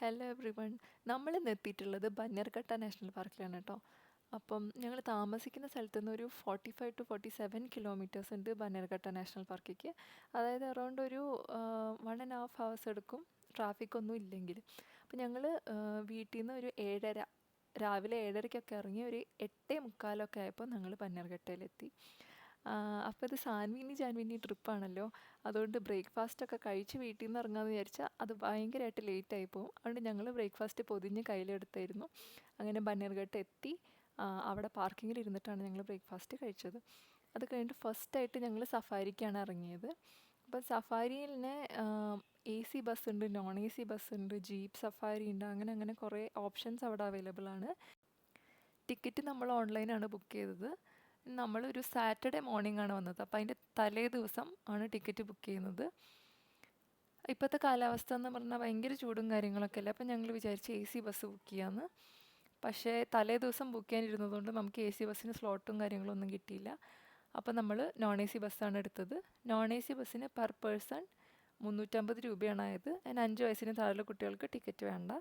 Hello every one. നമ്മളിന്ന് എത്തിയിട്ടുള്ളത് Bannerghatta national പാർക്കിലാണ് കേട്ടോ. അപ്പം ഞങ്ങൾ താമസിക്കുന്ന സ്ഥലത്ത് നിന്ന് ഒരു 45 to 47 കിലോമീറ്റേഴ്സ് ഉണ്ട് ബന്നർഘട്ട നാഷണൽ പാർക്കിലേക്ക്. അതായത് അറൗണ്ട് ഒരു 1.5 hours എടുക്കും, ട്രാഫിക് ഒന്നും ഇല്ലെങ്കിൽ. അപ്പം ഞങ്ങൾ വീട്ടിൽ നിന്ന് ഒരു 7:30, രാവിലെ 7:30-ക്കൊക്കെ ഇറങ്ങി ഒരു 8:45 ആയപ്പോൾ ഞങ്ങൾ ബന്നർഘട്ടയിലെത്തി. അപ്പോൾ ഇത് സാൻവിനി ജാൻവിനി ട്രിപ്പാണല്ലോ. അതുകൊണ്ട് ബ്രേക്ക്ഫാസ്റ്റൊക്കെ കഴിച്ച് വീട്ടിൽ നിന്ന് ഇറങ്ങാമെന്ന് വിചാരിച്ചാൽ അത് ഭയങ്കരമായിട്ട് ലേറ്റായി പോകും. അതുകൊണ്ട് ഞങ്ങൾ ബ്രേക്ക്ഫാസ്റ്റ് പൊതിഞ്ഞ് കയ്യിലെടുത്തായിരുന്നു. അങ്ങനെ ബന്നർഘട്ട് എത്തി. അവിടെ പാർക്കിങ്ങിൽ ഇരുന്നിട്ടാണ് ഞങ്ങൾ ബ്രേക്ക്ഫാസ്റ്റ് കഴിച്ചത്. അത് കഴിഞ്ഞിട്ട് ഫസ്റ്റായിട്ട് ഞങ്ങൾ സഫാരിക്കാണ് ഇറങ്ങിയത്. അപ്പോൾ സഫാരിയിലെ AC ബസ്സുണ്ട്, നോൺ AC ബസ്സുണ്ട്, ജീപ്പ് സഫാരി ഉണ്ട്, അങ്ങനെ അങ്ങനെ കുറേ ഓപ്ഷൻസ് അവിടെ അവൈലബിൾ ആണ്. ടിക്കറ്റ് നമ്മൾ ഓൺലൈനാണ് ബുക്ക് ചെയ്തത്. നമ്മളൊരു സാറ്റർഡേ മോർണിംഗ് ആണ് വന്നത്. അപ്പോൾ അതിൻ്റെ തലേ ദിവസം ആണ് ടിക്കറ്റ് ബുക്ക് ചെയ്യുന്നത്. ഇപ്പോഴത്തെ കാലാവസ്ഥ എന്ന് പറഞ്ഞാൽ ഭയങ്കര ചൂടും കാര്യങ്ങളൊക്കെ അല്ലേ. അപ്പം ഞങ്ങൾ വിചാരിച്ച് AC ബസ് ബുക്ക് ചെയ്യാമെന്ന്. പക്ഷേ തലേ ദിവസം ബുക്ക് ചെയ്യാനിരുന്നതുകൊണ്ട് നമുക്ക് AC ബസ്സിന് സ്ലോട്ടും കാര്യങ്ങളൊന്നും കിട്ടിയില്ല. അപ്പോൾ നമ്മൾ നോൺ AC ബസ്സാണ് എടുത്തത്. നോൺ AC ബസ്സിന് പെർ പേഴ്സൺ 350 രൂപയാണ് ആയത്. അതിന് 5 വയസ്സിന് താഴെയുള്ള കുട്ടികൾക്ക് ടിക്കറ്റ് വേണ്ട.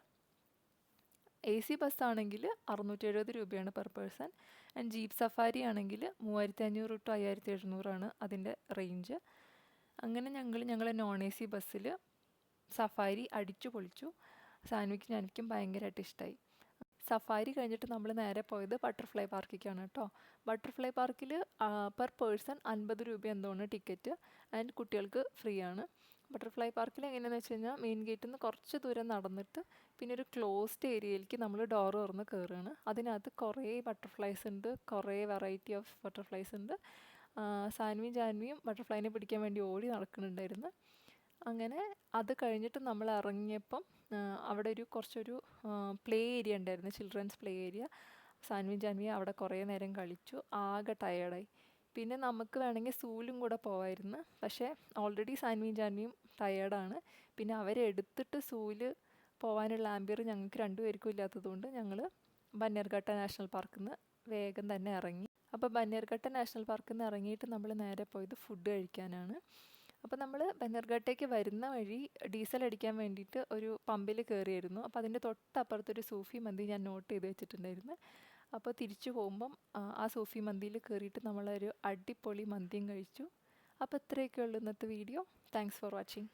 AC ബസ്സാണെങ്കിൽ 670 രൂപയാണ് per person. And jeep safari ആണെങ്കിൽ 3500 to 5700 അതിൻ്റെ റേഞ്ച്. അങ്ങനെ ഞങ്ങളെ നോൺ AC ബസ്സിൽ സഫാരി അടിച്ചു പൊളിച്ചു. ഞാനിക്കും ഭയങ്കരമായിട്ട് ഇഷ്ടമായി. സഫാരി കഴിഞ്ഞിട്ട് നമ്മൾ നേരെ പോയത് ബട്ടർഫ്ലൈ പാർക്കിലേക്കാണ് കേട്ടോ. ബട്ടർഫ്ലൈ പാർക്കിൽ പെർ പേഴ്സൺ 50 രൂപ എന്തോണ് ടിക്കറ്റ്. ആൻഡ് കുട്ടികൾക്ക് ഫ്രീ ആണ്. ബട്ടർഫ്ലൈ പാർക്കിൽ എങ്ങനെയാണെന്ന് വെച്ച് കഴിഞ്ഞാൽ മെയിൻ ഗേറ്റിൽ നിന്ന് കുറച്ച് ദൂരം നടന്നിട്ട് പിന്നെ ഒരു ക്ലോസ്ഡ് ഏരിയയിലേക്ക് നമ്മൾ ഡോർ തുറന്ന് കയറുകയാണ്. അതിനകത്ത് കുറേ ബട്ടർഫ്ലൈസ് ഉണ്ട്, കുറേ വെറൈറ്റി ഓഫ് ബട്ടർഫ്ലൈസ് ഉണ്ട്. ജാൻവിയും ബട്ടർഫ്ലൈനെ പിടിക്കാൻ വേണ്ടി ഓടി നടക്കുന്നുണ്ടായിരുന്നു. അങ്ങനെ അത് കഴിഞ്ഞിട്ട് നമ്മൾ ഇറങ്ങിയപ്പം അവിടെ കുറച്ചൊരു പ്ലേ ഏരിയ ഉണ്ടായിരുന്നു, ചിൽഡ്രൻസ് പ്ലേ ഏരിയ. ജാൻവി അവിടെ കുറേ നേരം കളിച്ചു, ആകെ ടയേർഡായി. പിന്നെ നമുക്ക് വേണമെങ്കിൽ സൂലും കൂടെ പോവായിരുന്നു. പക്ഷേ ഓൾറെഡി ജാൻവിയും ടയേർഡാണ്. പിന്നെ അവരെടുത്തിട്ട് സൂല് പോകാനുള്ള ആംബിയർ ഞങ്ങൾക്ക് രണ്ടുപേർക്കും ഇല്ലാത്തതുകൊണ്ട് ഞങ്ങൾ ബന്നർഘട്ട നാഷണൽ പാർക്കിൽ നിന്ന് വേഗം തന്നെ ഇറങ്ങി. അപ്പോൾ ബന്നർഘട്ട നാഷണൽ പാർക്കിൽ നിന്ന് ഇറങ്ങിയിട്ട് നമ്മൾ നേരെ പോയത് ഫുഡ് കഴിക്കാനാണ്. അപ്പോൾ നമ്മൾ ബന്നർഘട്ടയ്ക്ക് വരുന്ന വഴി ഡീസൽ അടിക്കാൻ വേണ്ടിയിട്ട് ഒരു പമ്പിൽ കയറിയായിരുന്നു. അപ്പോൾ അതിൻ്റെ തൊട്ടപ്പുറത്തൊരു സൂഫി മന്തി ഞാൻ നോട്ട് ചെയ്ത് വെച്ചിട്ടുണ്ടായിരുന്നു. അപ്പോൾ തിരിച്ചു പോകുമ്പം ആ സൂഫി മന്തിയിൽ കയറിയിട്ട് നമ്മളൊരു അടിപൊളി മന്തിയും കഴിച്ചു. അപ്പോൾ ഇത്രയൊക്കെ ഉള്ളൂ ഇന്നത്തെ വീഡിയോ. Thanks for watching.